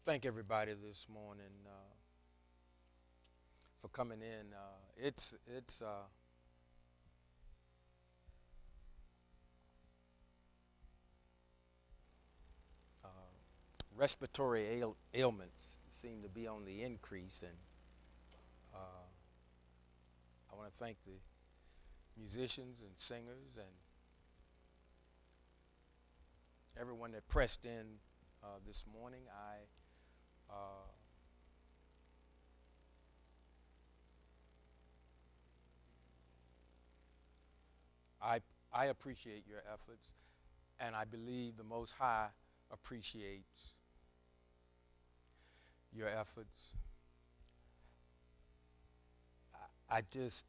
Thank everybody this morning for coming in. It's uh, respiratory ailments seem to be on the increase, and uh, I want to thank the musicians and singers and everyone that pressed in this morning. Uh, I I appreciate your efforts, and I believe the Most High appreciates your efforts. I just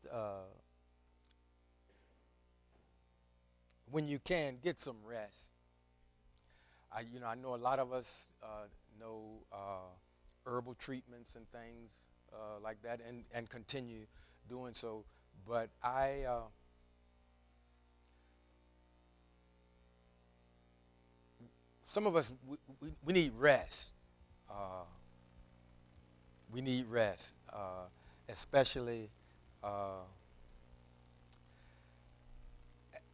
when you can get some rest. I know a lot of us know herbal treatments and things like that, and continue doing so. But some of us, we need rest. Uh, we need rest, especially uh,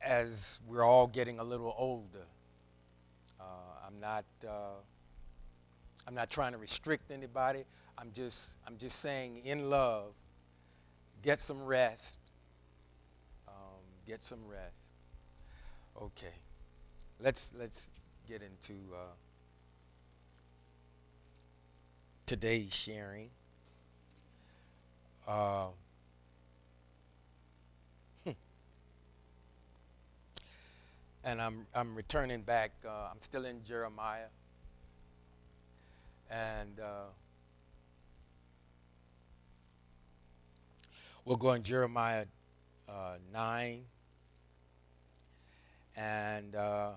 as we're all getting a little older. Uh, I'm not. I'm not trying to restrict anybody. I'm just saying in love, get some rest. Get some rest. Okay. Let's get into today's sharing. Uh, and I'm returning back. I'm still in Jeremiah, and we'll go in Jeremiah 9, and I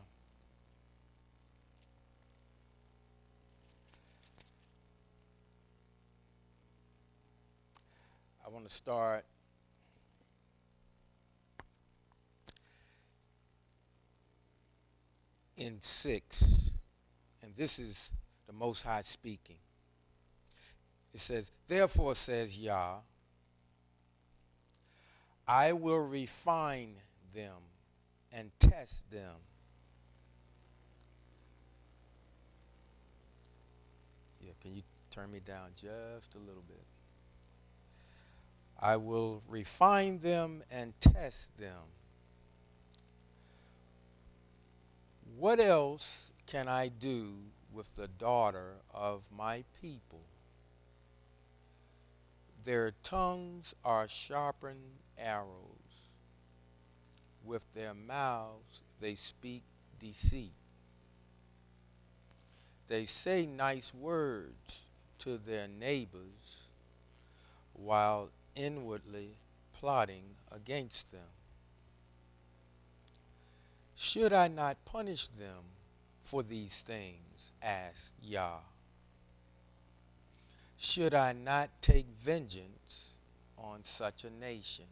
want to start in 6, and this is the Most High speaking. It says, "Therefore says Yah, I will refine them and test them." Yeah, can you turn me down just a little bit? I will refine them and test them. What else can I do with the daughter of my people? Their tongues are sharpened arrows. With their mouths they speak deceit. They say nice words to their neighbors while inwardly plotting against them. Should I not punish them for these things? Asked Yah. Should I not take vengeance on such a nation?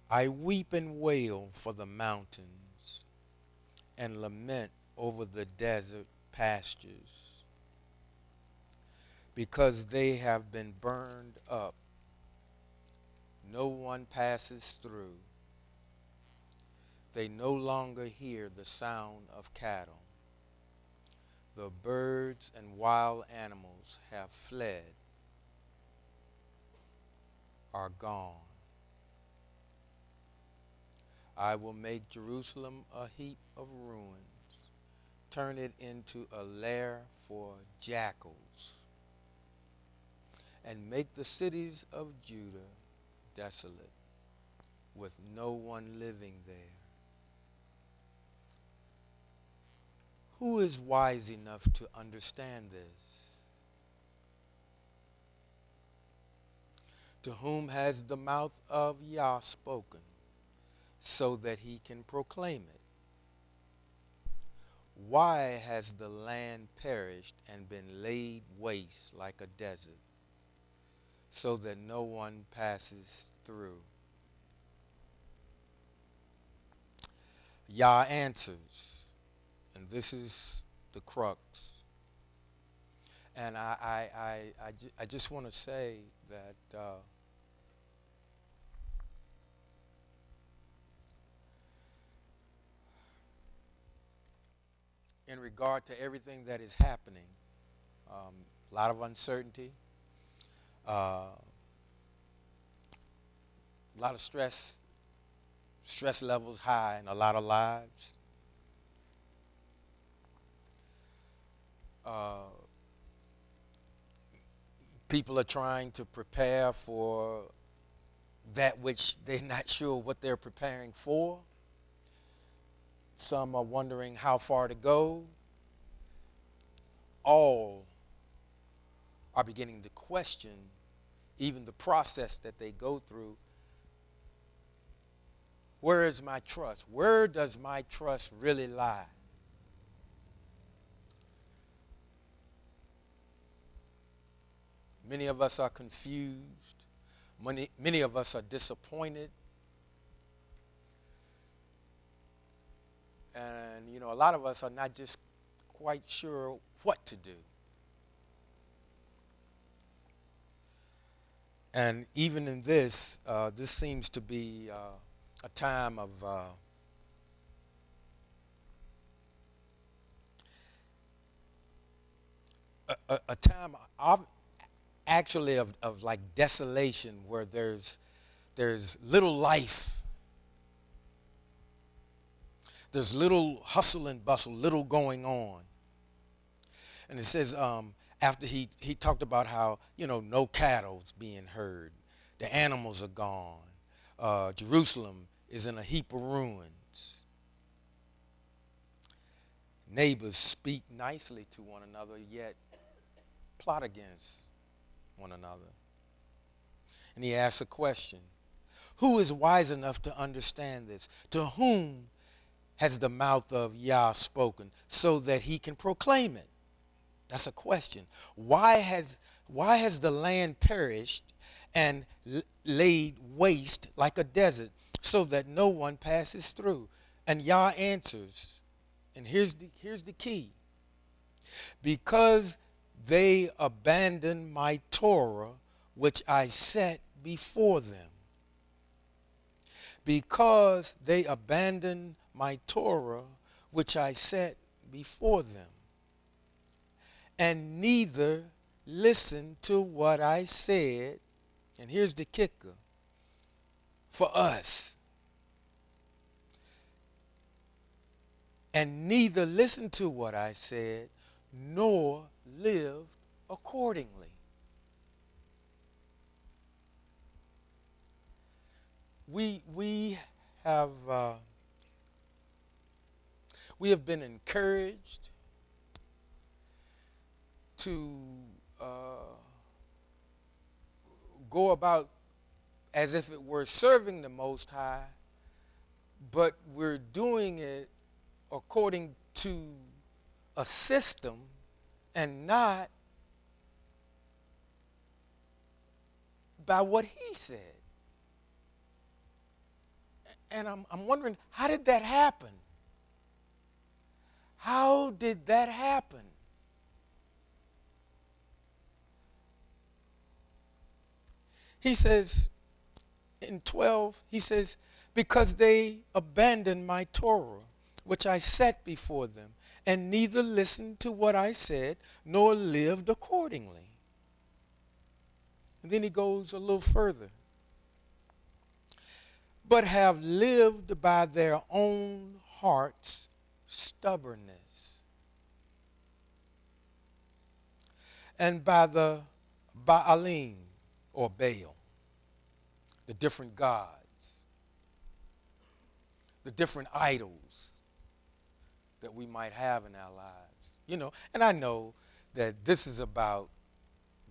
I weep and wail for the mountains and lament over the desert pastures because they have been burned up. No one passes through. They no longer hear the sound of cattle. The birds and wild animals have fled, are gone. I will make Jerusalem a heap of ruins, turn it into a lair for jackals, and make the cities of Judah desolate, with no one living there. Who is wise enough to understand this? To whom has the mouth of Yah spoken, so that he can proclaim it? Why has the land perished and been laid waste like a desert, so that no one passes through? Yah answers, and this is the crux. And I just want to say that in regard to everything that is happening, a lot of uncertainty, a lot of stress levels high in a lot of lives. Uh, People are trying to prepare for that which they're not sure what they're preparing for. Some are wondering how far to go. All are beginning to question even the process that they go through. Where is my trust? Where does my trust really lie? Many of us are confused. Many of us are disappointed. And, a lot of us are not just quite sure what to do. And even in this, this seems to be a time of a time of actually of like desolation, where there's little life, there's little hustle and bustle, little going on. And it says, after he talked about how, no cattle's being heard, the animals are gone, Jerusalem is in a heap of ruins. Neighbors speak nicely to one another, yet plot against one another. And he asks a question: who is wise enough to understand this? To whom has the mouth of Yah spoken so that he can proclaim it? That's a question. Why has the land perished and laid waste like a desert, so that no one passes through? And Yah answers, and here's the key: because they abandoned my Torah, which I set before them. Because they abandoned my Torah, which I set before them, and neither listened to what I said. And here's the kicker for us: and neither listened to what I said, nor lived accordingly. We have been encouraged to go about as if it were serving the Most High, but we're doing it according to a system and not by what he said. And I'm wondering, how did that happen? How did that happen? He says in 12, he says, because they abandoned my Torah, which I set before them, and neither listened to what I said, nor lived accordingly. And then he goes a little further. But have lived by their own heart's stubbornness, and by the Baalim, or Baal, the different gods, the different idols that we might have in our lives. And I know that this is about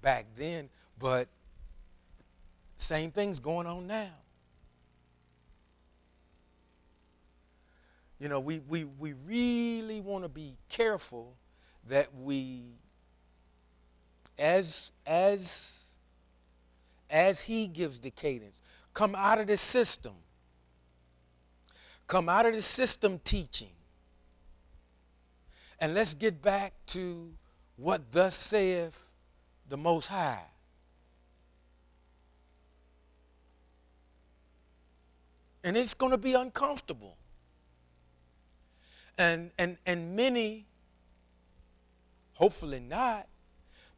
back then, but same thing's going on now. We really want to be careful that we, as he gives the cadence, come out of the system. Come out of the system teaching And let's get back to what thus saith the Most High. And it's going to be uncomfortable. And many, hopefully not,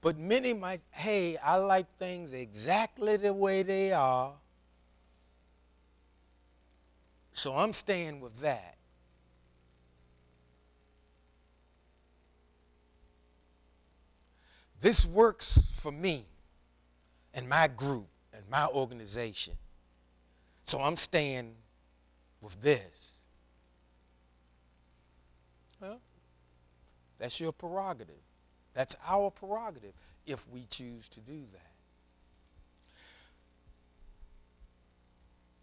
but many might, hey, I like things exactly the way they are, so I'm staying with that. This works for me and my group and my organization, so I'm staying with this. Well, that's your prerogative. That's our prerogative if we choose to do that.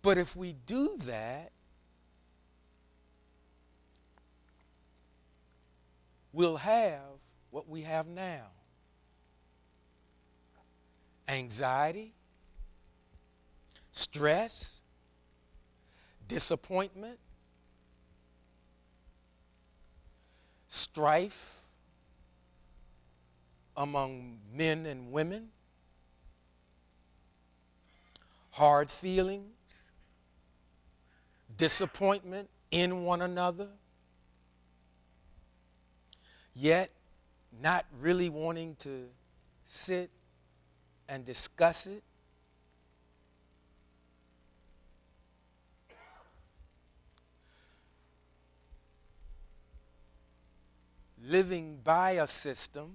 But if we do that, we'll have what we have now. Anxiety, stress, disappointment, strife among men and women, hard feelings, disappointment in one another, yet not really wanting to sit and discuss it. Living by a system,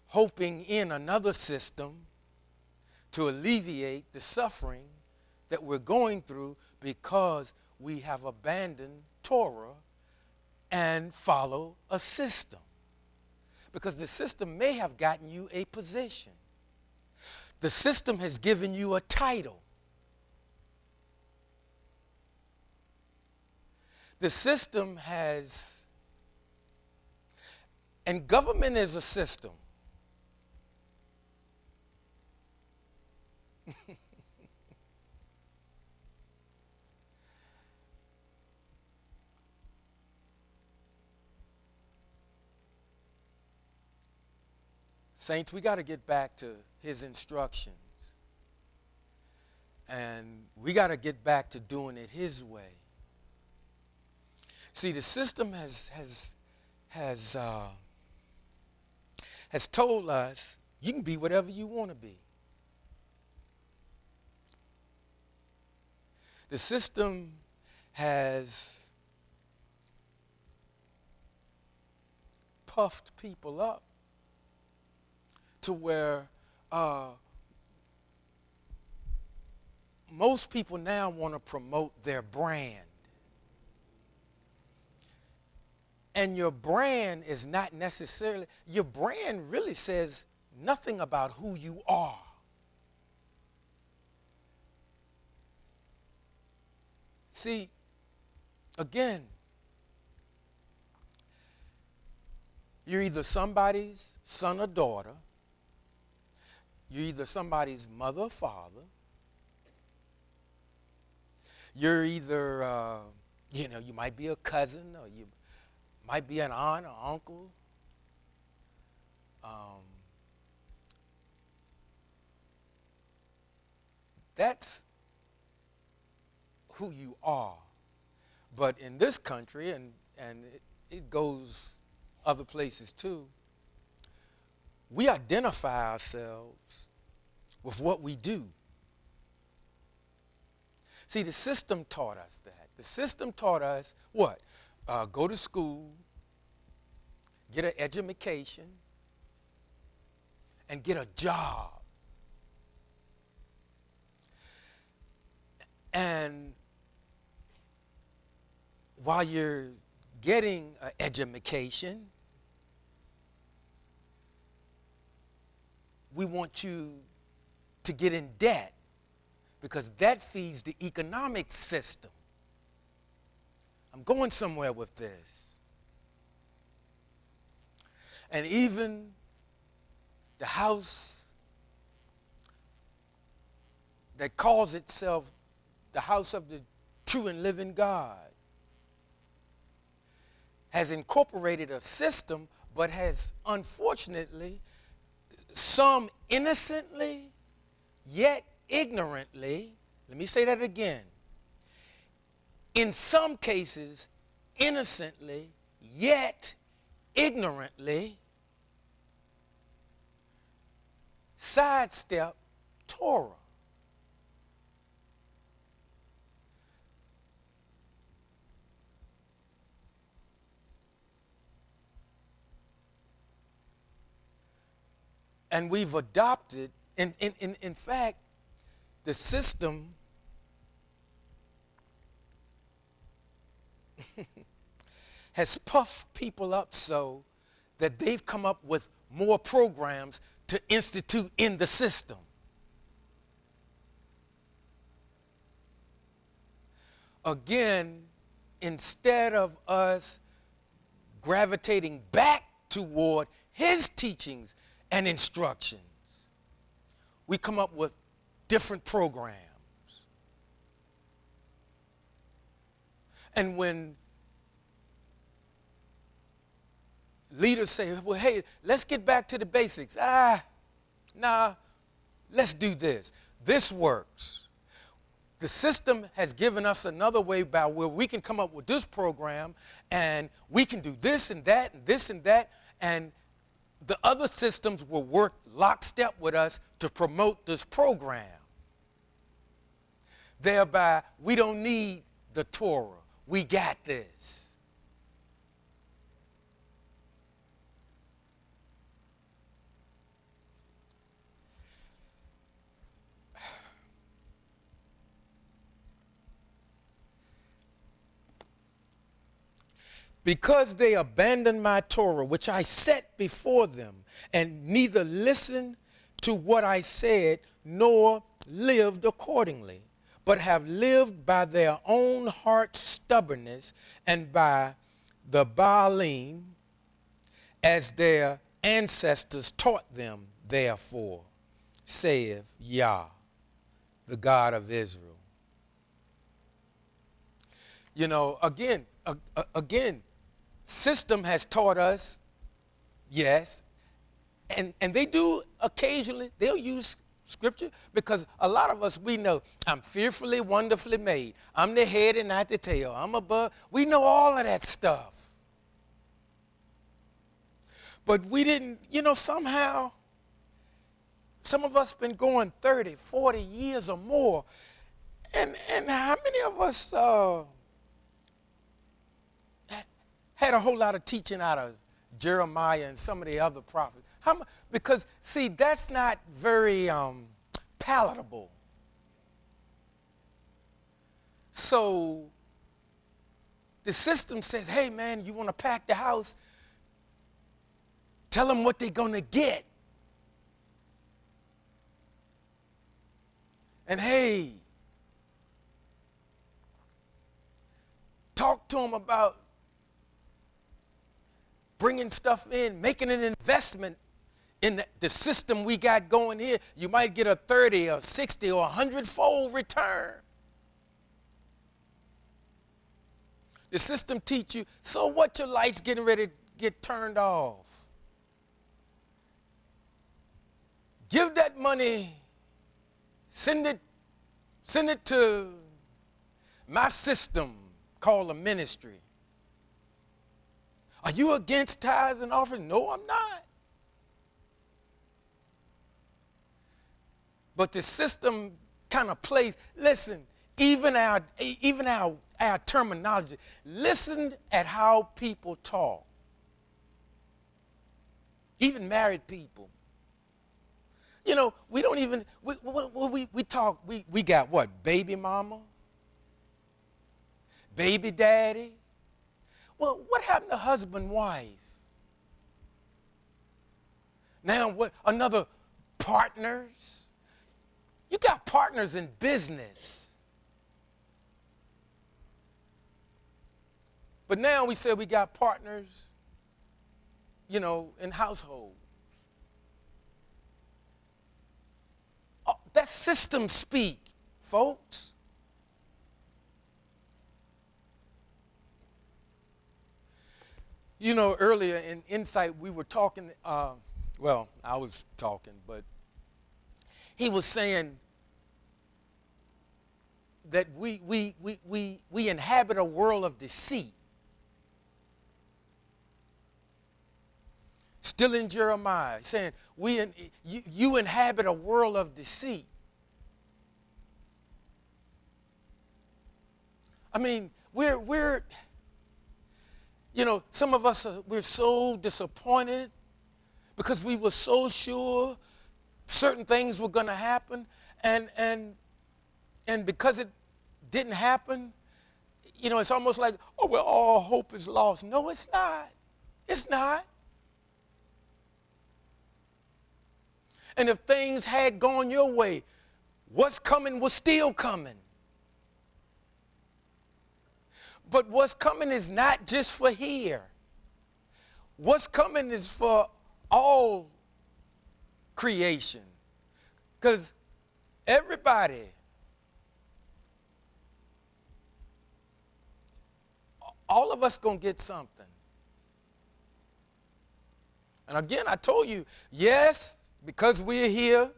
hoping in another system to alleviate the suffering that we're going through because we have abandoned Torah and follow a system. Because the system may have gotten you a position. The system has given you a title. The system has, and government is a system. Saints, we got to get back to his instructions. And we got to get back to doing it his way. See, the system has told us you can be whatever you want to be. The system has puffed people up to where most people now want to promote their brand. And your brand is not necessarily, your brand really says nothing about who you are. See, again, you're either somebody's son or daughter. You're either somebody's mother or father. You're either, you might be a cousin, or you might be an aunt or uncle. That's who you are. But in this country, and it goes other places too, we identify ourselves with what we do. See, the system taught us that. The system taught us what? Go to school, get an education, and get a job. And while you're getting an education, we want you to get in debt because that feeds the economic system. I'm going somewhere with this. And even the house that calls itself the house of the true and living God has incorporated a system, but has unfortunately, some innocently, yet ignorantly, let me say that again. In some cases, innocently, yet ignorantly, sidestep Torah. And we've adopted, in fact, the system has puffed people up so that they've come up with more programs to institute in the system. Again, instead of us gravitating back toward his teachings and instructions, we come up with different programs. And when leaders say, well, hey, let's get back to the basics. Nah, let's do this. This works. The system has given us another way by where we can come up with this program, and we can do this and that and this and that, and the other systems will work lockstep with us to promote this program. Thereby, we don't need the Torah. We got this. Because they abandoned my Torah, which I set before them, and neither listened to what I said, nor lived accordingly, but have lived by their own heart's stubbornness and by the Baalim, as their ancestors taught them, therefore, saith Yah, the God of Israel. You know, again, system has taught us, yes, and they do occasionally, they'll use scripture, because a lot of us, we know, I'm fearfully, wonderfully made. I'm the head and not the tail. I'm above. We know all of that stuff. But we didn't, somehow, some of us been going 30, 40 years or more, and how many of us had a whole lot of teaching out of Jeremiah and some of the other prophets? Because, see, that's not very palatable. So the system says, hey, man, you want to pack the house? Tell them what they're going to get. And, hey, talk to them about bringing stuff in, making an investment in the system we got going here. You might get a 30 or 60 or 100-fold return. The system teach you, so what, your light's getting ready to get turned off? Give that money, send it to my system called a ministry. Are you against tithes and offerings? No, I'm not. But the system kind of plays, listen, even our terminology, listen at how people talk. Even married people. We don't even, we talk, we got what, baby mama? Baby daddy? Well, what happened to husband, wife? Now, what, another partners? You got partners in business. But now we say we got partners, in households. Oh, that's system speak, folks. You know, earlier in Insight, we were talking, well, I was talking, but he was saying that we inhabit a world of deceit. Still in Jeremiah, saying, you inhabit a world of deceit. I mean, we're you know, some of us, we're so disappointed because we were so sure certain things were going to happen, and because it didn't happen, you know, it's almost like, oh, well, all hope is lost. No, it's not. It's not. And if things had gone your way, what's coming was still coming. But what's coming is not just for here. What's coming is for all creation. Because everybody, all of us going to get something. And again, I told you, yes, because we're here,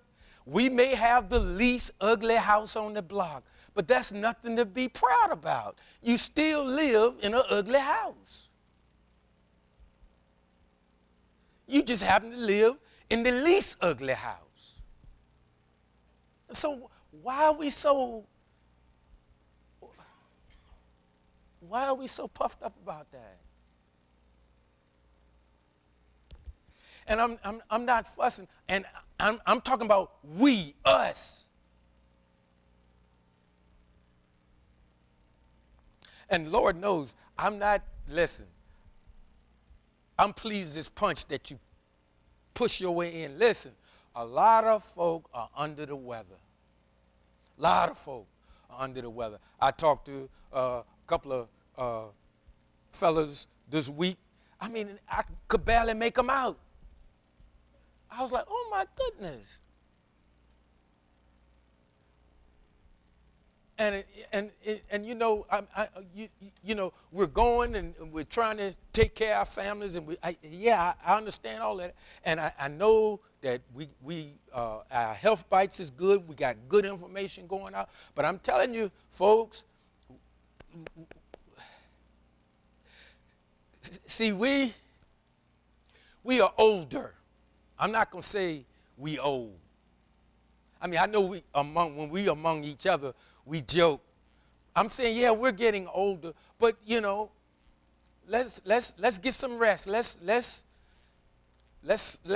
we may have the least ugly house on the block, but that's nothing to be proud about. You still live in an ugly house. You just happen to live in the least ugly house. So why are we so puffed up about that? And I'm not fussing, and I'm talking about we, us. And Lord knows, listen, I'm pleased as punch that you push your way in. Listen, a lot of folk are under the weather. A lot of folk are under the weather. I talked to a couple of fellas this week. I mean, I could barely make them out. I was like, oh my goodness. And you know, you know, we're going and we're trying to take care of our families, and I understand all that, and I know that our health bites is good. We got good information going out, but I'm telling you, folks, see, we are older. I'm not gonna say we old. I mean, I know when we among each other, we joke. I'm saying, yeah, we're getting older, but you know, let's get some rest. Let's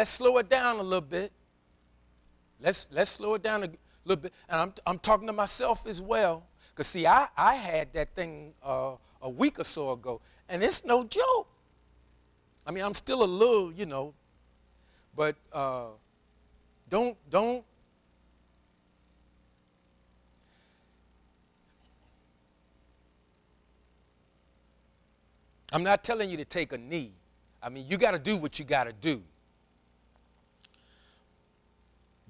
slow it down a little bit. Let's slow it down a little bit. And I'm talking to myself as well, because see, I had that thing a week or so ago, and it's no joke. I mean, I'm still a little, you know, but don't. I'm not telling you to take a knee. I mean, you got to do what you got to do.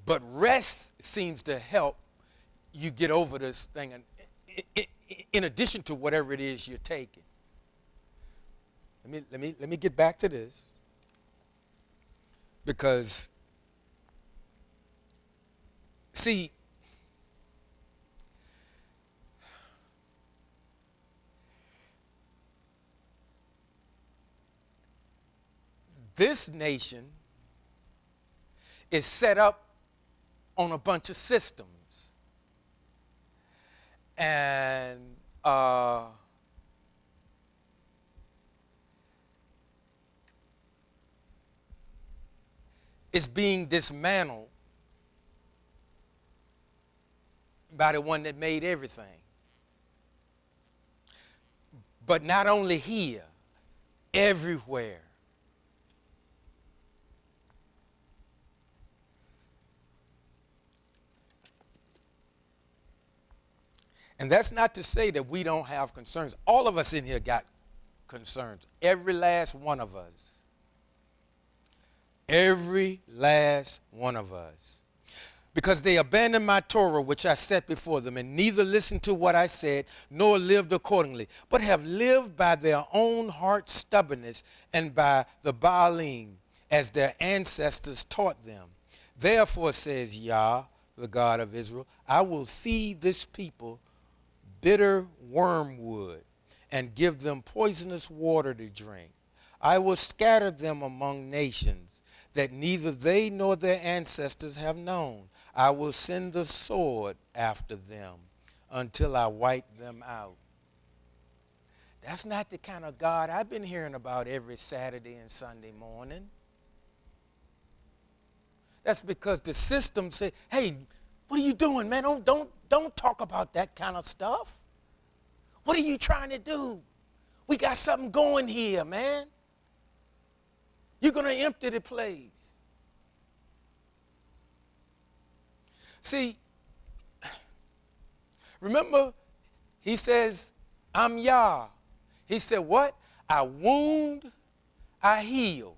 But rest seems to help you get over this thing, and in addition to whatever it is you're taking. Let me get back to this, because see, this nation is set up on a bunch of systems. And it's being dismantled by the one that made everything. But not only here, everywhere. And that's not to say that we don't have concerns. All of us in here got concerns. Every last one of us. Every last one of us. because they abandoned my Torah, which I set before them, and neither listened to what I said, nor lived accordingly, but have lived by their own heart stubbornness and by the Baalim, as their ancestors taught them. Therefore, says Yah, the God of Israel, I will feed this people bitter wormwood and give them poisonous water to drink. I will scatter them among nations that neither they nor their ancestors have known. I will send the sword after them until I wipe them out. That's not the kind of God I've been hearing about every Saturday and Sunday morning. That's because the system said, hey, what are you doing, man? Don't talk about that kind of stuff. What are you trying to do? We got something going here, man. You're going to empty the place. See, remember, he says, I'm Yah. He said, what? I wound, I heal.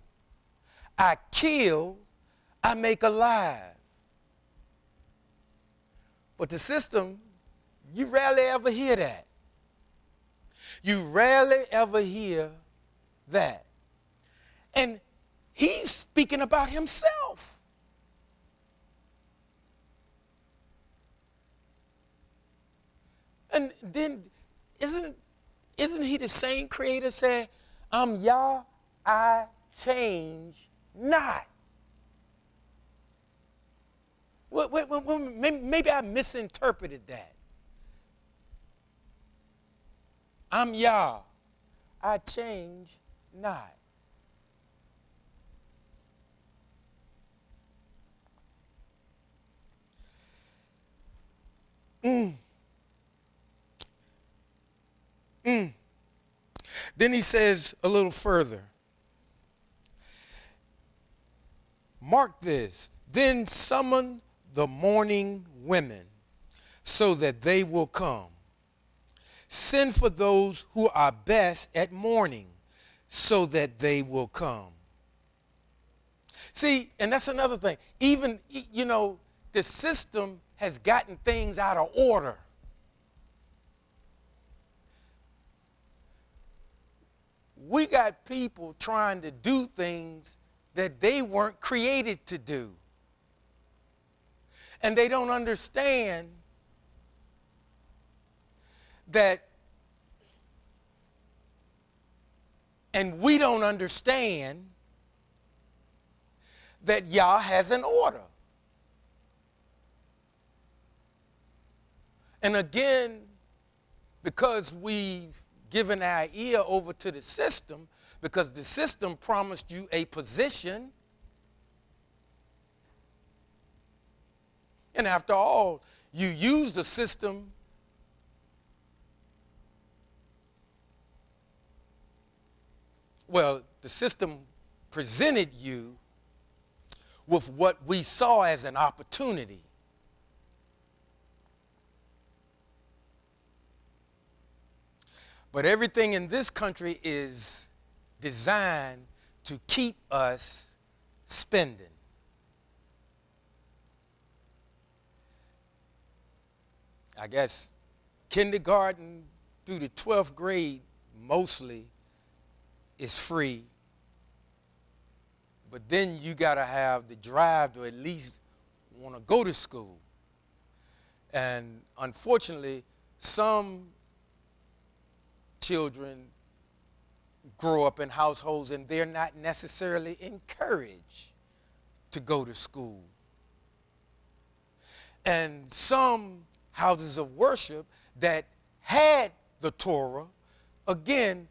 I kill, I make alive. But the system, you rarely ever hear that. You rarely ever hear that. And he's speaking about himself. And then isn't he the same creator saying, I'm Yah, I change not? Maybe I misinterpreted that. I'm Yah, I change not. Then he says a little further, mark this, then summon the mourning women so that they will come. Send for those who are best at mourning so that they will come. See, and that's another thing. Even, the system has gotten things out of order. We got people trying to do things that they weren't created to do. And they don't understand that, and we don't understand that Yah has an order. And again, because we've given our ear over to the system, because the system promised you a position, and after all, you use the system the system presented you with what we saw as an opportunity. But everything in this country is designed to keep us spending. I guess kindergarten through the 12th grade mostly is free. But then you got to have the drive to at least want to go to school. And unfortunately, some children grow up in households and they're not necessarily encouraged to go to school. And some houses of worship that had the Torah, again,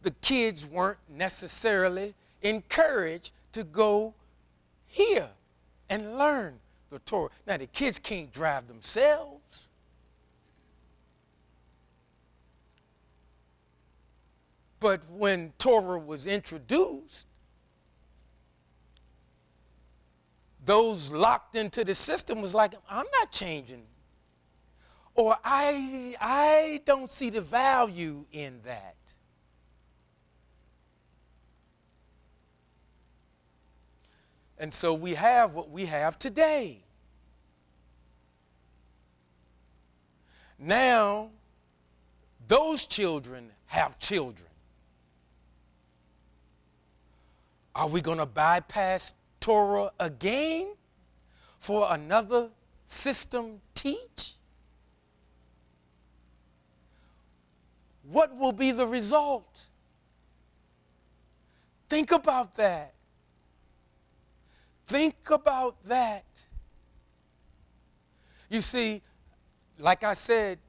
the kids weren't necessarily encouraged to go here and learn the Torah. Now, the kids can't drive themselves. But when Torah was introduced, those locked into the system was like, I'm not changing. Or I don't see the value in that. And so we have what we have today. Now, those children have children. Are we going to bypass Torah again for another system teach? What will be the result? Think about that. Think about that. You see, like I said,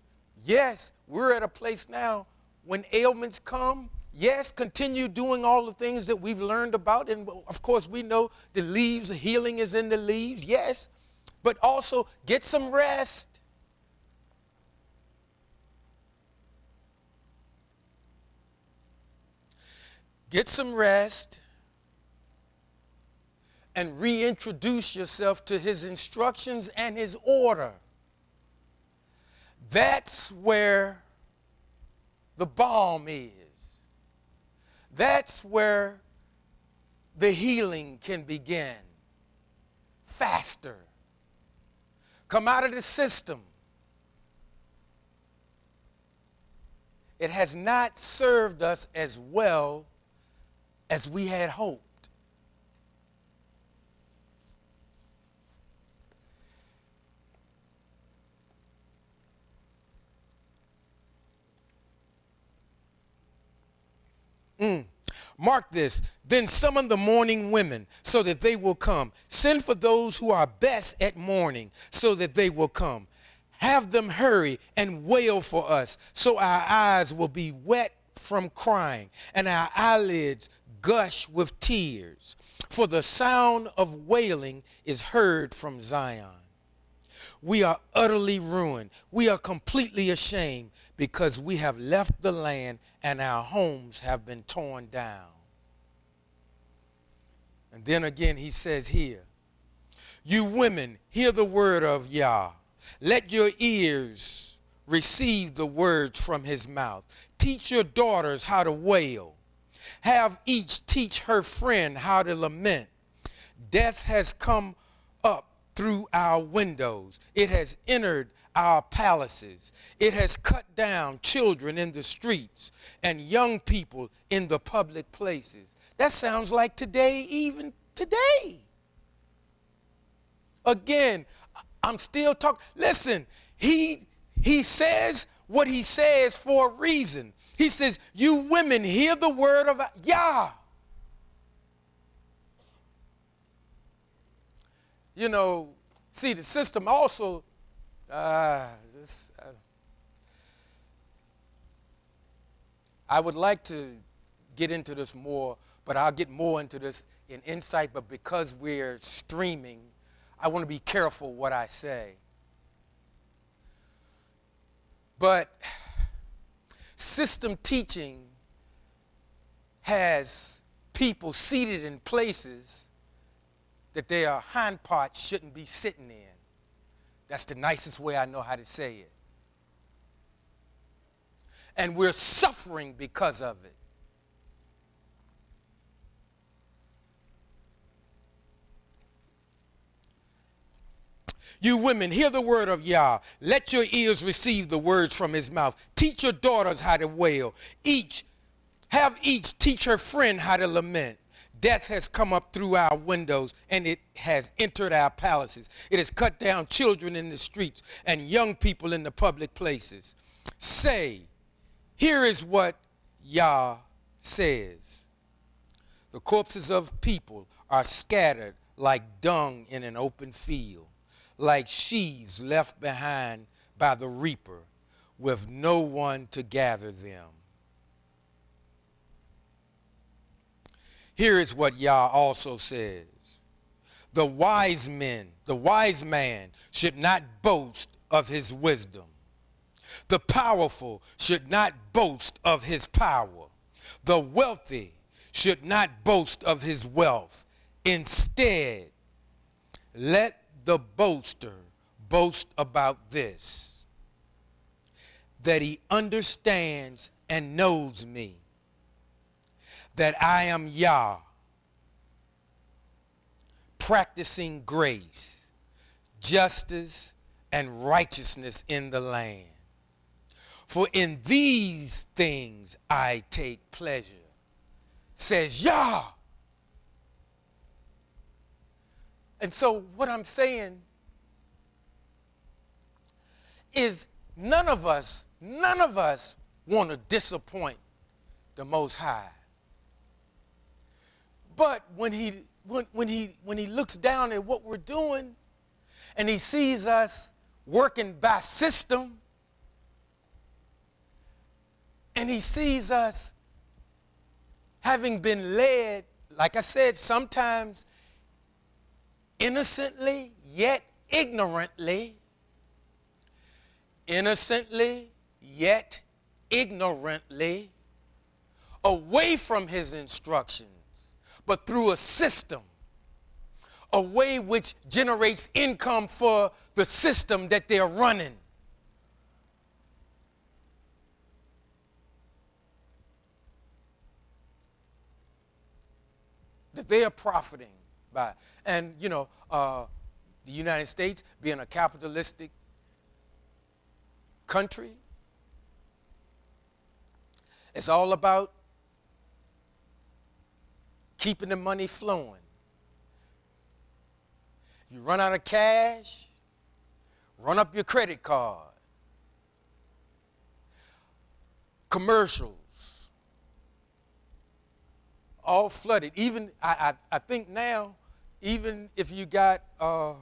yes, we're at a place now when ailments come. Yes, continue doing all the things that we've learned about. And of course, we know the leaves, the healing is in the leaves. Yes, but also get some rest. Get some rest and reintroduce yourself to his instructions and his order. That's where the balm is. That's where the healing can begin. Faster. Come out of the system. It has not served us as well as we had hoped. Mark this. Then summon the mourning women so that they will come. Send for those who are best at mourning so that they will come. Have them hurry and wail for us so our eyes will be wet from crying and our eyelids gush with tears. For the sound of wailing is heard from Zion. We are utterly ruined. We are completely ashamed because we have left the land and our homes have been torn down. And then again he says here, you women, hear the word of Yah. Let your ears receive the words from his mouth. Teach your daughters how to wail. Have each teach her friend how to lament. Death has come up through our windows. It has entered our palaces. It has cut down children in the streets and young people in the public places. That sounds like today, even today. Again, I'm still talking. Listen, he says what he says for a reason. He says, you women, hear the word of Yah. You know, see, the system also, I would like to get into this more, but I'll get more into this in insight. But because we're streaming, I want to be careful what I say. But system teaching has people seated in places that their hind parts shouldn't be sitting in. That's the nicest way I know how to say it. And we're suffering because of it. You women, hear the word of Yah. Let your ears receive the words from his mouth. Teach your daughters how to wail. Have each teach her friend how to lament. Death has come up through our windows, and it has entered our palaces. It has cut down children in the streets and young people in the public places. Say, here is what Yah says. The corpses of people are scattered like dung in an open field, like sheaves left behind by the reaper, with no one to gather them. Here is what Yah also says. The wise man should not boast of his wisdom. The powerful should not boast of his power. The wealthy should not boast of his wealth. Instead, let the boaster boast about this, that he understands and knows me, that I am Yah, practicing grace, justice, and righteousness in the land. For in these things I take pleasure, says Yah. And so what I'm saying is none of us want to disappoint the Most High. But when he looks down at what we're doing and he sees us working by system, and he sees us having been led, like I said, sometimes innocently yet ignorantly, away from his instructions, but through a system, a way which generates income for the system that they're running. That they are profiting by. And, you know, the United States being a capitalistic country, it's all about keeping the money flowing. You run out of cash, run up your credit card. Commercials, all flooded. Even, I think now, even if you got the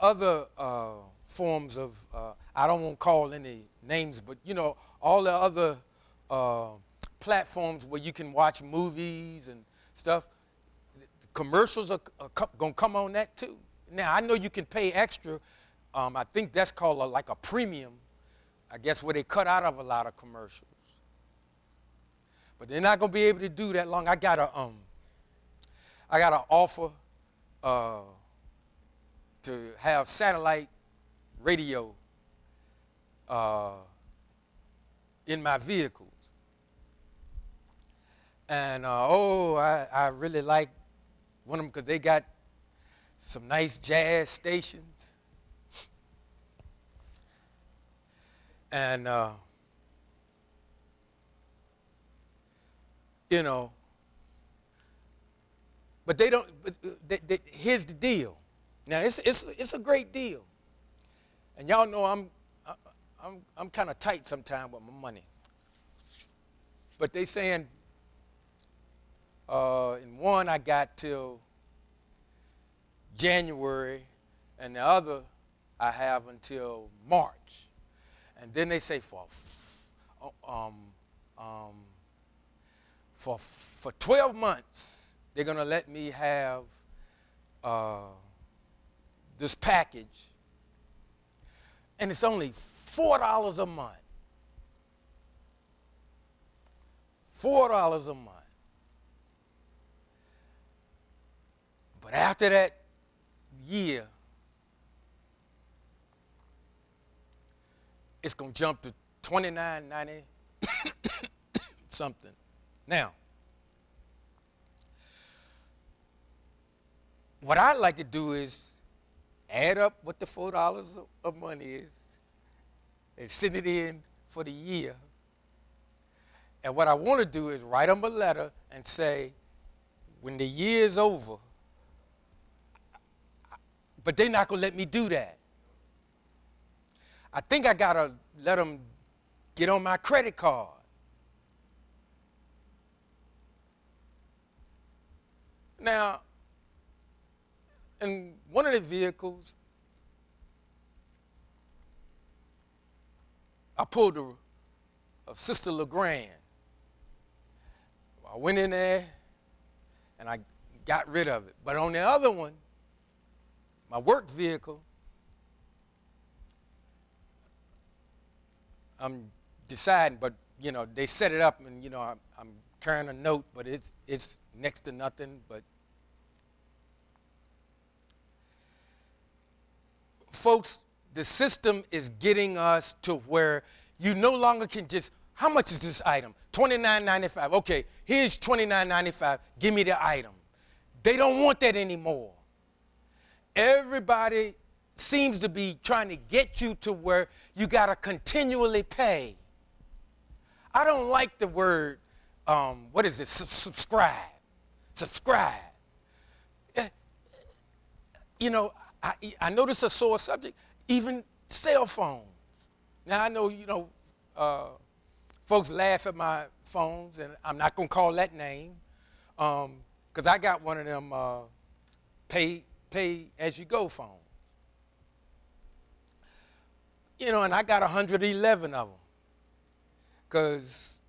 other forms of, I don't want to call any names, but you know, all the other platforms where you can watch movies and stuff, the commercials are going to come on that too. Now, I know you can pay extra. I think that's called like a premium, I guess, where they cut out of a lot of commercials. But they're not going to be able to do that long. I got an offer to have satellite radio in my vehicles. And, I really like one of them because they got some nice jazz stations. And, you know, but they don't, here's the deal. Now, it's a great deal. And y'all know I'm kind of tight sometimes with my money. But they saying, in one I got till January, and the other I have until March. And then they say for 12 months, they're going to let me have this package, and it's only $4 a month. $4 a month. But after that year, it's going to jump to $29.90 something. Now, what I'd like to do is add up what the $4 of money is and send it in for the year. And what I want to do is write them a letter and say, when the year is over, but they're not going to let me do that. I think I got to let them get on my credit card. Now, in one of the vehicles, I pulled a Sister LeGrand. I went in there and I got rid of it. But on the other one, my work vehicle, I'm deciding, but you know, they set it up and you know, I'm carrying a note, but it's next to nothing. But folks, the system is getting us to where you no longer can just, how much is this item? $29.95. Okay, here's $29.95. Give me the item. They don't want that anymore. Everybody seems to be trying to get you to where you got to continually pay. I don't like the word, what is it, subscribe. Subscribe. You know, I know this is a sore subject, even cell phones. Now, I know, folks laugh at my phones, and I'm not going to call that name, because I got one of them pay-as-you-go phones. And I got 111 of them, because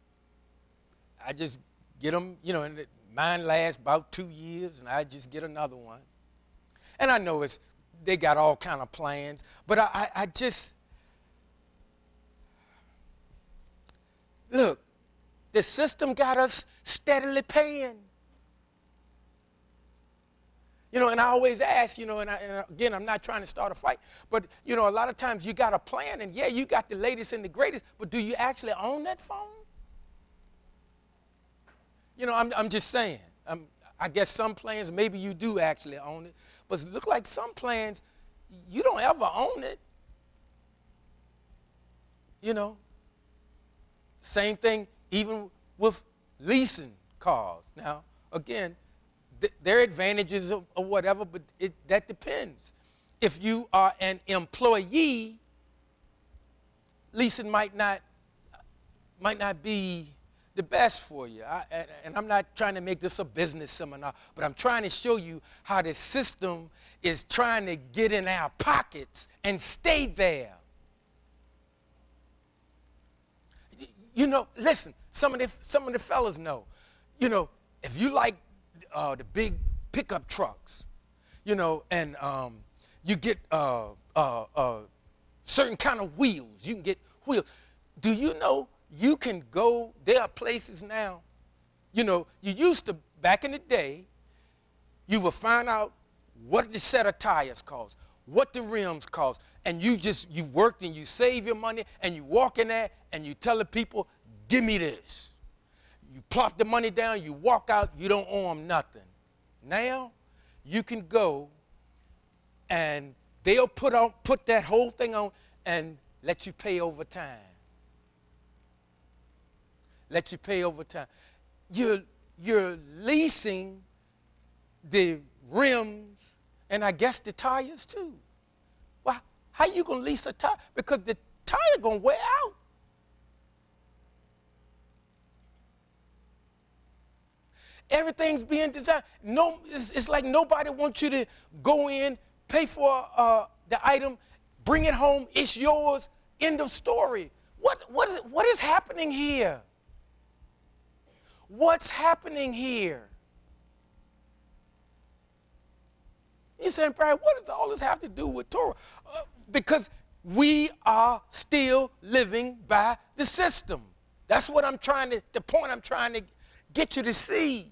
I just get them, and mine lasts about 2 years, and I just get another one. And I know they got all kind of plans, but I just, look, the system got us steadily paying. And I always ask, and again, I'm not trying to start a fight, but, a lot of times you got a plan, and yeah, you got the latest and the greatest, but do you actually own that phone? I'm just saying. I guess some plans, maybe you do actually own it, but it looks like some plans, you don't ever own it. Same thing even with leasing cars. Now, again, there are advantages or whatever, but that depends. If you are an employee, leasing might not be the best for you. And I'm not trying to make this a business seminar, but I'm trying to show you how the system is trying to get in our pockets and stay there. Listen, some of the fellas know, if you like the big pickup trucks, and you get certain kind of wheels. You can get wheels. Do you know you can go, there are places now, you used to, back in the day, you would find out what the set of tires cost, what the rims cost, and you worked and you save your money, and you walk in there and you tell the people, give me this. You plop the money down, you walk out, you don't owe them nothing. Now, you can go and they'll put that whole thing on and let you pay over time. Let you pay over time. You're leasing the rims and I guess the tires too. Well, how you gonna lease a tire? Because the tire gonna wear out. Everything's being designed. No, it's like nobody wants you to go in, pay for the item, bring it home, it's yours, end of story. What is happening here? What's happening here? You're saying, Brian, what does all this have to do with Torah? Because we are still living by the system. That's what the point I'm trying to get you to see.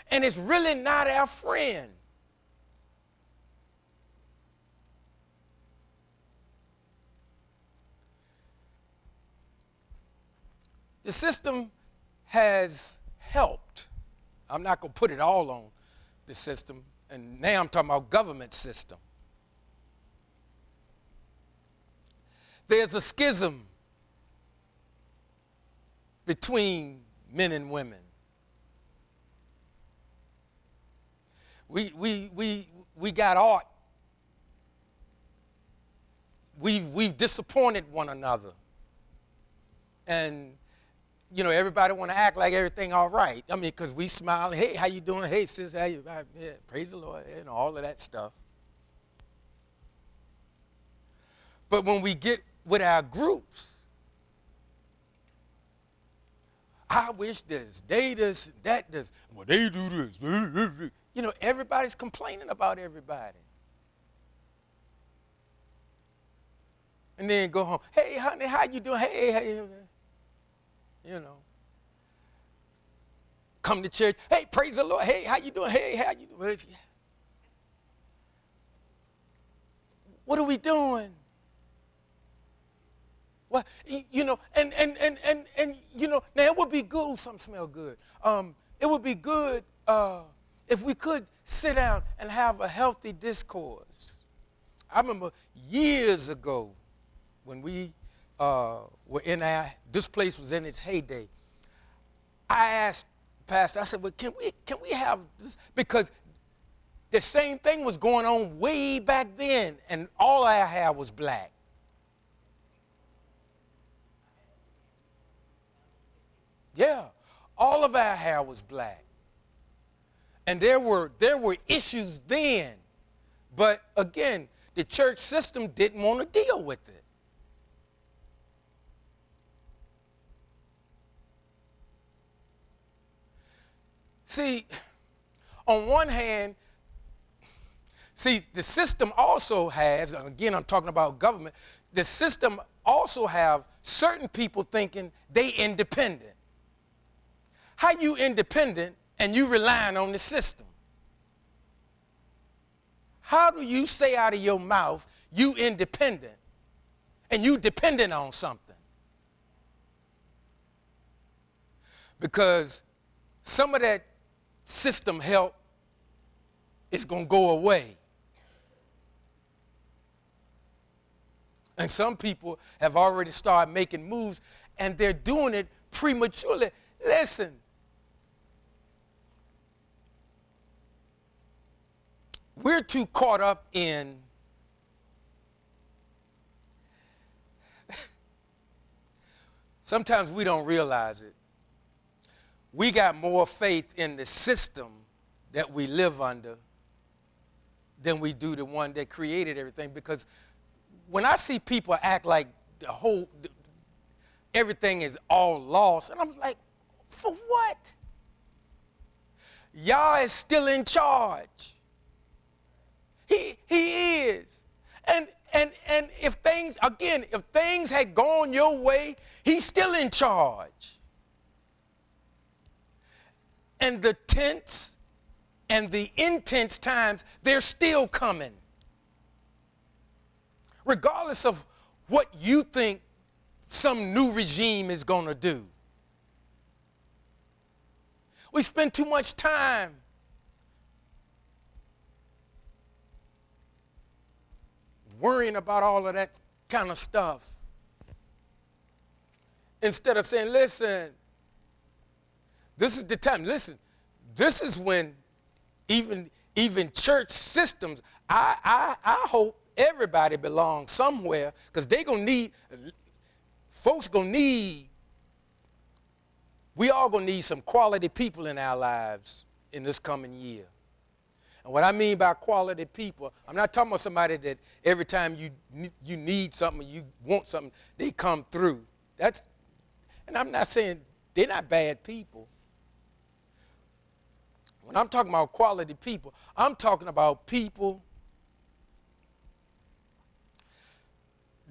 And it's really not our friend. The system has helped. I'm not going to put it all on the system, and now I'm talking about government system. There's a schism between men and women. We got aught. We've disappointed one another. And, everybody want to act like everything all right. I mean, because we smile, hey, how you doing? Hey, sis, how you? Yeah, praise the Lord, all of that stuff. But when we get with our groups, I wish this, they this, that this, well, they do this. Everybody's complaining about everybody. And then go home, hey, honey, how you doing? Hey. Come to church, hey, praise the Lord. Hey, how you doing? Hey, how you doing? What are we doing? Well, and now it would be good. Something smell good. It would be good if we could sit down and have a healthy discourse. I remember years ago when we were in this place was in its heyday. I asked Pastor, I said, well, can we have this? Because the same thing was going on way back then, and all our hair was black. Yeah, all of our hair was black. And there were issues then. But again, the church system didn't want to deal with it. See, on one hand, the system also has, again, I'm talking about government, the system also have certain people thinking they independent. How you independent and you relying on the system? How do you say out of your mouth you independent and you dependent on something? Because some of that system help is going to go away. And some people have already started making moves, and they're doing it prematurely. Listen, we're too caught up in sometimes we don't realize it. We got more faith in the system that we live under than we do the one that created everything. Because when I see people act like everything is all lost, and I'm like, for what? Yah is still in charge. He is. And if things had gone your way, he's still in charge. And the tense and the intense times, they're still coming. Regardless of what you think some new regime is going to do. We spend too much time worrying about all of that kind of stuff instead of saying, listen, this is the time. Listen, this is when even church systems, I hope everybody belongs somewhere, because they're going to need, folks going to need, we all going to need some quality people in our lives in this coming year. And what I mean by quality people, I'm not talking about somebody that every time you need something, you want something, they come through. And I'm not saying they're not bad people. When I'm talking about quality people, I'm talking about people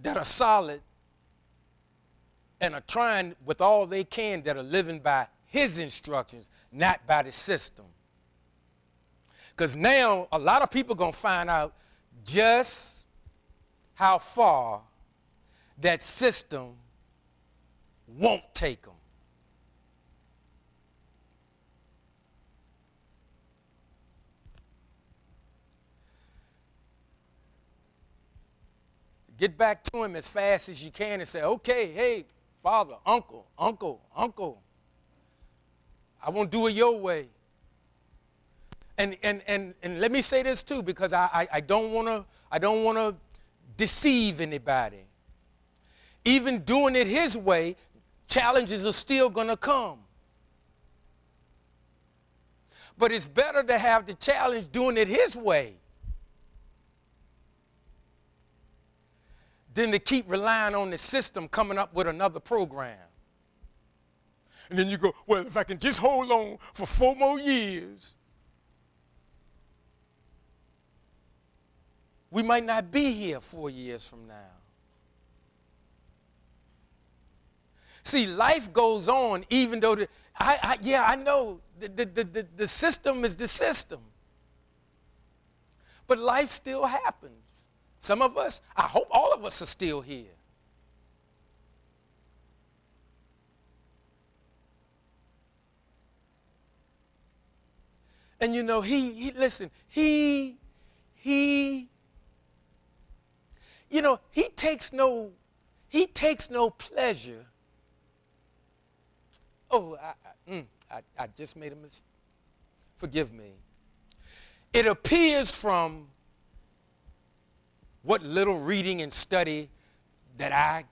that are solid and are trying with all they can, that are living by his instructions, not by the system. Because now a lot of people are going to find out just how far that system won't take them. Get back to him as fast as you can and say, okay, hey, father, uncle, I won't do it your way. And let me say this too, because I don't want to deceive anybody. Even doing it his way, challenges are still going to come. But it's better to have the challenge doing it his way than to keep relying on the system coming up with another program. And then you go, well, if I can just hold on for 4 more years, we might not be here 4 years from now. See, life goes on even though I know the system is the system. But life still happens. Some of us, I hope all of us are still here. And you know, listen, he he takes no pleasure. Oh, I just made a mistake. Forgive me. It appears from what little reading and study that I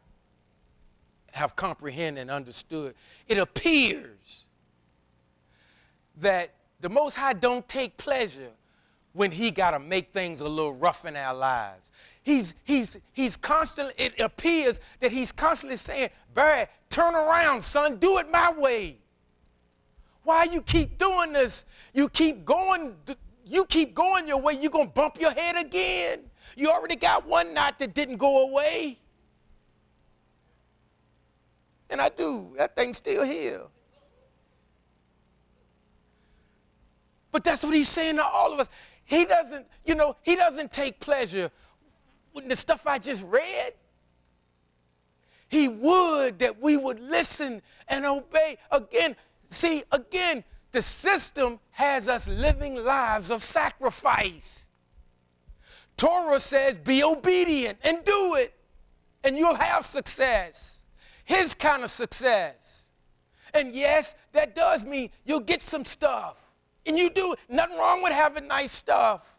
have comprehended and understood, it appears that the Most High don't take pleasure when he got to make things a little rough in our lives. He's constantly, it appears that he's constantly saying, Barry, turn around, son, do it my way. Why you keep doing this? You keep going your way, you're going to bump your head again. You already got one knot that didn't go away. And I do. That thing's still here. But that's what he's saying to all of us. He doesn't take pleasure in the stuff I just read. He would that we would listen and obey. Again, the system has us living lives of sacrifice. Torah says be obedient and do it, and you'll have success. His kind of success. And yes, that does mean you'll get some stuff. And you do. Nothing wrong with having nice stuff.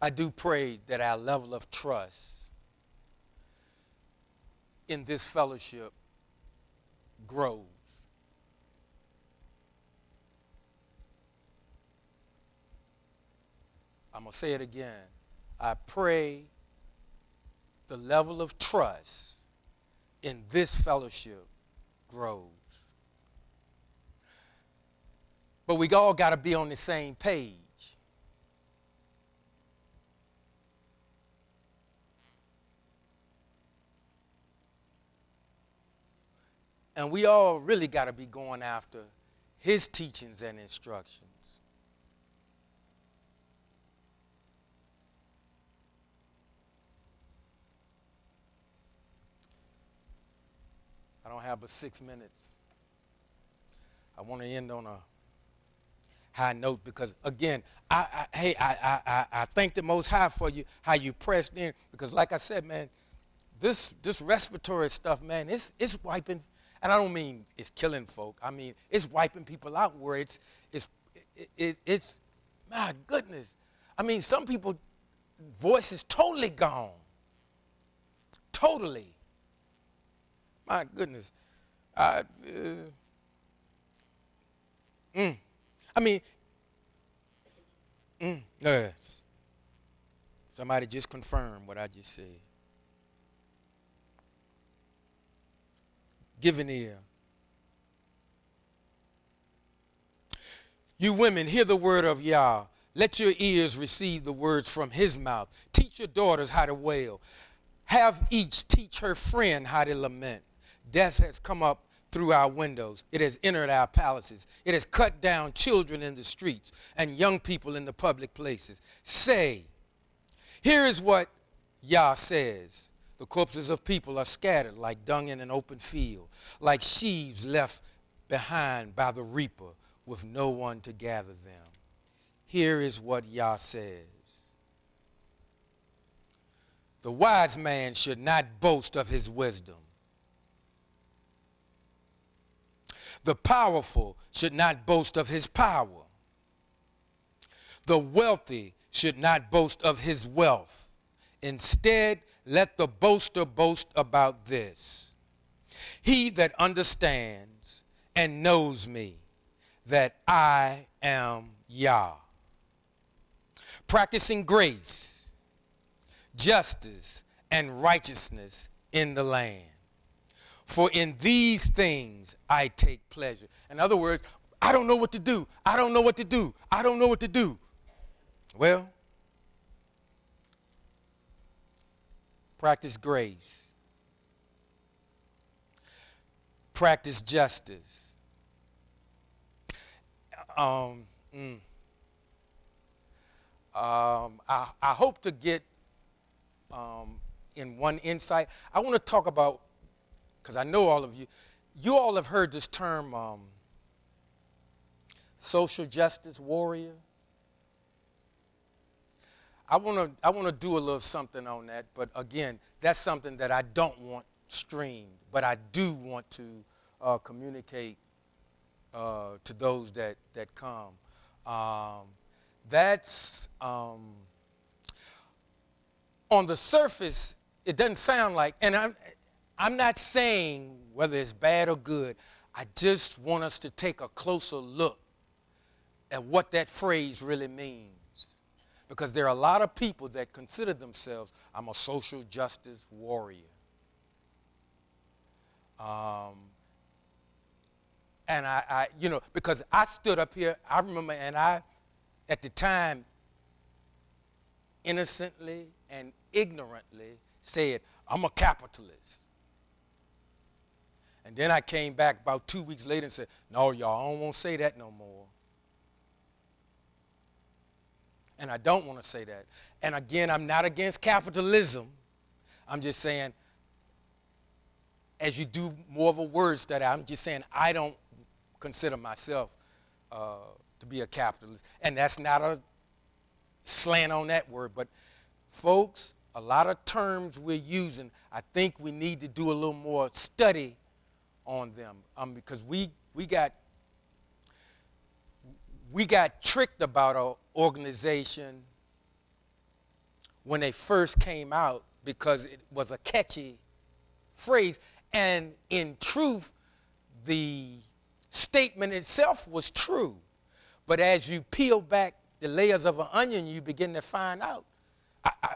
I do pray that our level of trust in this fellowship grows. I'm going to say it again. I pray the level of trust in this fellowship grows. But we all got to be on the same page. And we all really got to be going after his teachings and instructions. I don't have but 6 minutes. I want to end on a high note because, again, I thank the Most High for you, how you pressed in. Because, like I said, man, this respiratory stuff, man, it's wiping. And I don't mean it's killing folk. I mean it's wiping people out where it's my goodness. I mean some people voice is totally gone. Totally. My goodness. Somebody just confirmed what I just said. Give an ear. You women, hear the word of Yah. Let your ears receive the words from his mouth. Teach your daughters how to wail. Have each teach her friend how to lament. Death has come up through our windows. It has entered our palaces. It has cut down children in the streets and young people in the public places. Say, here is what Yah says. The corpses of people are scattered like dung in an open field, like sheaves left behind by the reaper with no one to gather them. Here is what Yah says. The wise man should not boast of his wisdom. The powerful should not boast of his power. The wealthy should not boast of his wealth. Instead, let the boaster boast about this. He that understands and knows me, that I am Yah, practicing grace, justice, and righteousness in the land. For in these things I take pleasure. In other words, I don't know what to do. I don't know what to do. I don't know what to do. Well, Practice grace. Practice justice. Um, mm, I hope to get in one insight. I want to talk about, because I know all of you all have heard this term, social justice warrior. I want to do a little something on that, but again, that's something that I don't want streamed, but I do want to communicate to those that come. That's on the surface, it doesn't sound like, and I'm not saying whether it's bad or good. I just want us to take a closer look at what that phrase really means. Because there are a lot of people that consider themselves, I'm a social justice warrior. And because I stood up here, I remember, and I, at the time, innocently and ignorantly said, I'm a capitalist. And then I came back about 2 weeks later and said, no, y'all, I don't want to say that no more. And I don't want to say that. And again, I'm not against capitalism. I'm just saying, as you do more of a word study, I'm just saying I don't consider myself to be a capitalist. And that's not a slant on that word. But folks, a lot of terms we're using, I think we need to do a little more study on them. Because we got tricked about our organization when they first came out because it was a catchy phrase. And in truth, the statement itself was true. But as you peel back the layers of an onion, you begin to find out.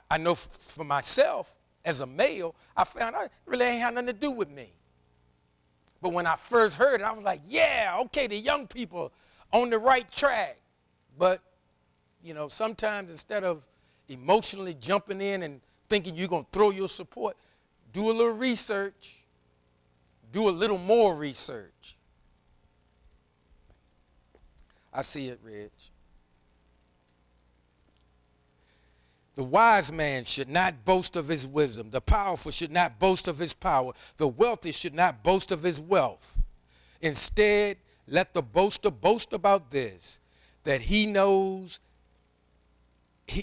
I know for myself, as a male, I found out it really ain't had nothing to do with me. But when I first heard it, I was like, yeah, okay, the young people on the right track. But, sometimes instead of emotionally jumping in and thinking you're going to throw your support, do a little research. Do a little more research. I see it, Reg. The wise man should not boast of his wisdom. The powerful should not boast of his power. The wealthy should not boast of his wealth. Instead, let the boaster boast about this, that he knows,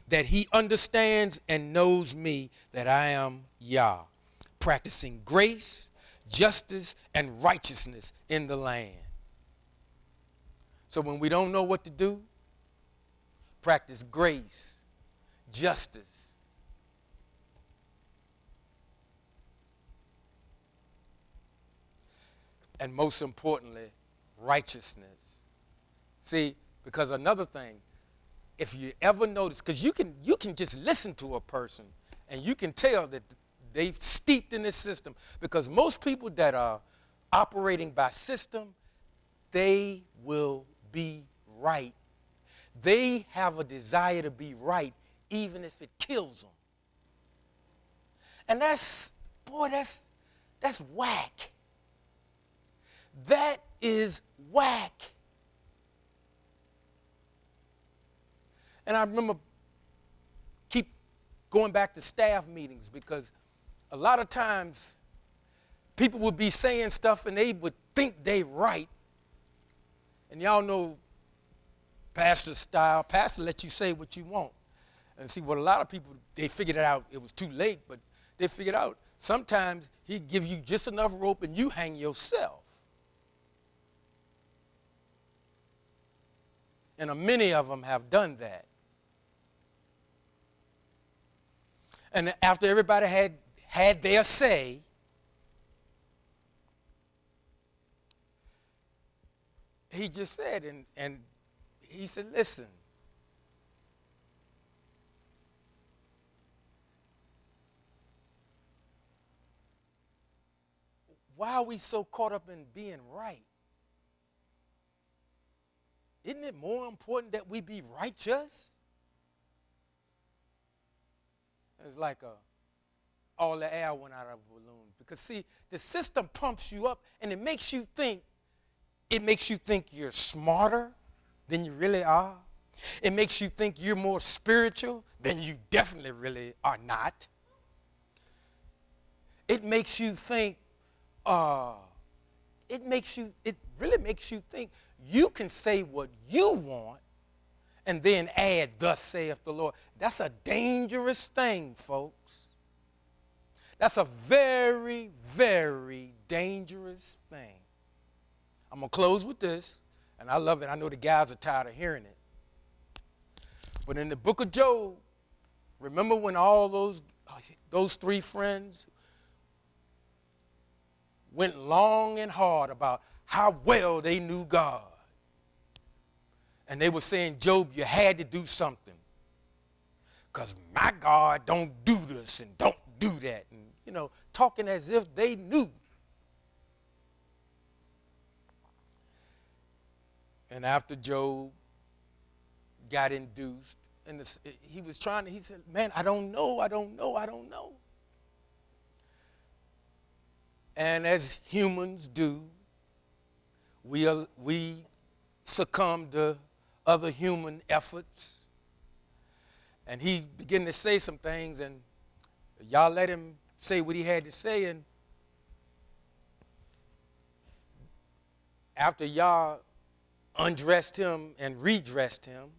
that he understands and knows me, that I am Yah, practicing grace, justice, and righteousness in the land. So when we don't know what to do, practice grace, justice, and most importantly, righteousness. See, because another thing, if you ever notice, because you can just listen to a person and you can tell that they've steeped in this system, because most people that are operating by system, they will be right. They have a desire to be right even if it kills them. And that's whack. That is whack. And I remember keep going back to staff meetings, because a lot of times people would be saying stuff and they would think they right. And y'all know pastor style. Pastor let you say what you want. And see, what a lot of people, they figured it out. It was too late, but they figured out sometimes he'd give you just enough rope and you hang yourself. And many of them have done that. And after everybody had their say, he just said, and he said, listen, why are we so caught up in being right? Isn't it more important that we be righteous? It's like all the air went out of the balloon. Because see, the system pumps you up and it makes you think you're smarter than you really are. It makes you think you're more spiritual than you definitely really are not. It makes you think, it really makes you think you can say what you want and then add, thus saith the Lord. That's a dangerous thing, folks. That's a very, very dangerous thing. I'm going to close with this, and I love it. I know the guys are tired of hearing it. But in the book of Job, remember when all those three friends went long and hard about how well they knew God. And they were saying, Job, you had to do something. Because my God don't do this and don't do that. And, talking as if they knew. And after Job got induced, and he said, man, I don't know. And as humans do, we succumb to other human efforts. And he began to say some things, and y'all let him say what he had to say. And after y'all undressed him and redressed him,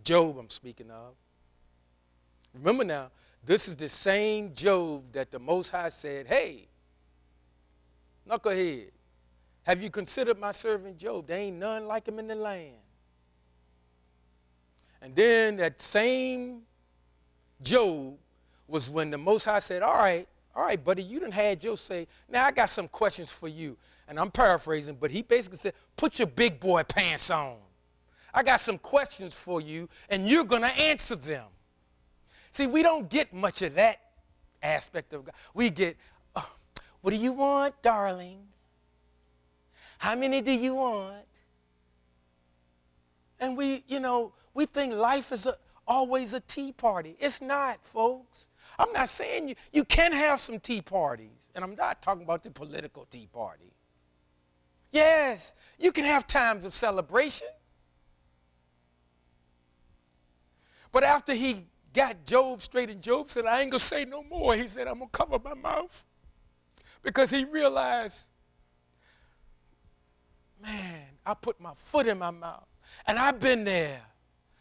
Job I'm speaking of, remember now, this is the same Job that the Most High said, hey, knucklehead, have you considered my servant Job? There ain't none like him in the land. And then that same Job was when the Most High said, all right, buddy, you done had your say. Now I got some questions for you. And I'm paraphrasing, but he basically said, put your big boy pants on. I got some questions for you, and you're going to answer them. See, we don't get much of that aspect of God. We get, what do you want, darling? How many do you want? And we think life is always a tea party. It's not, folks. I'm not saying you can have some tea parties, and I'm not talking about the political tea party. Yes, you can have times of celebration. But after he got Job straight, and Job said, I ain't going to say no more. He said, I'm going to cover my mouth. Because he realized, man, I put my foot in my mouth. And I've been there.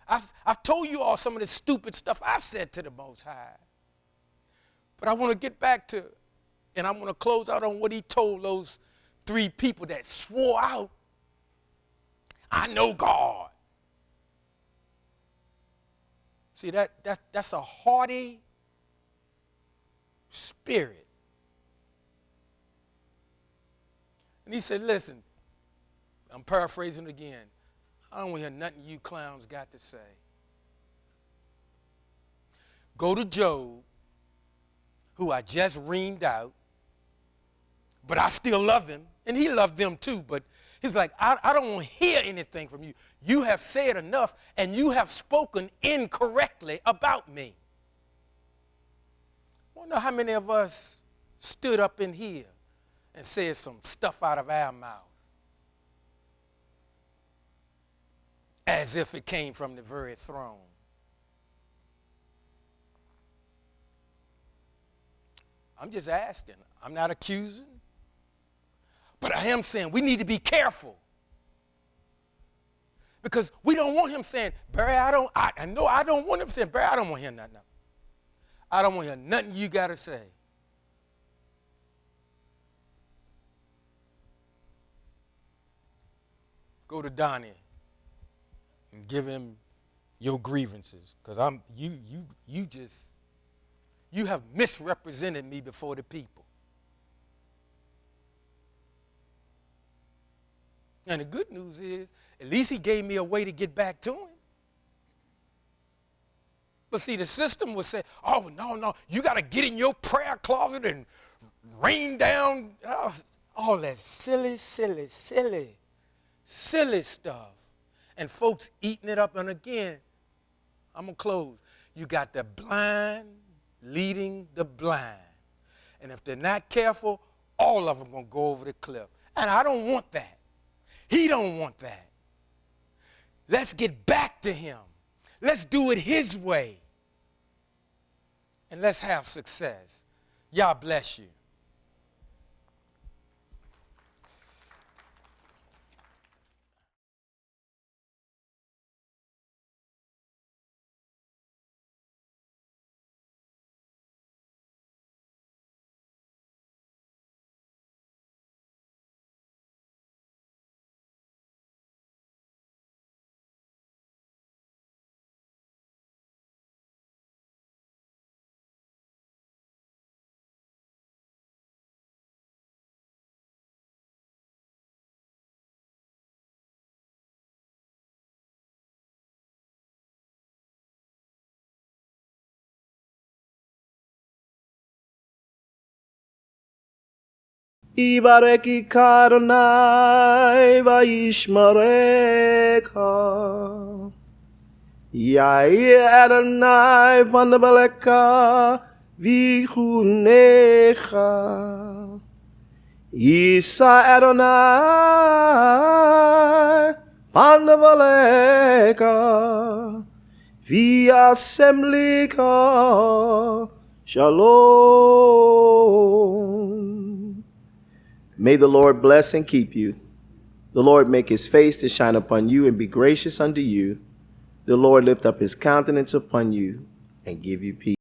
I've told you all some of the stupid stuff I've said to the Most High. But I want to get back to, and I want to close out on what he told those three people that swore out, I know God. See, that's a haughty spirit. And he said, listen, I'm paraphrasing again. I don't want to hear nothing you clowns got to say. Go to Job, who I just reamed out, but I still love him, and he loved them too, but he's like, I don't want to hear anything from you. You have said enough, and you have spoken incorrectly about me. I wonder how many of us stood up in here and said some stuff out of our mouth as if it came from the very throne. I'm just asking. I'm not accusing. But I am saying we need to be careful. Because we don't want him saying, Barry, I don't want him saying, Barry, I don't want to hear nothing. I don't want to hear nothing you got to say. Go to Donnie and give him your grievances. Because you have misrepresented me before the people. And the good news is, at least he gave me a way to get back to him. But see, the system would say, oh, no, you got to get in your prayer closet and rain down all that silly stuff. And folks eating it up. And again, I'm going to close. You got the blind leading the blind. And if they're not careful, all of them going to go over the cliff. And I don't want that. He don't want that. Let's get back to him. Let's do it his way. And let's have success. Y'all bless you. Ibareki Adonai vayishmareka. Yair Adonai vanabeleka vichunecha. Isa Adonai vanabeleka viasemlika. Shalom. May the Lord bless and keep you. The Lord make his face to shine upon you and be gracious unto you. The Lord lift up his countenance upon you and give you peace.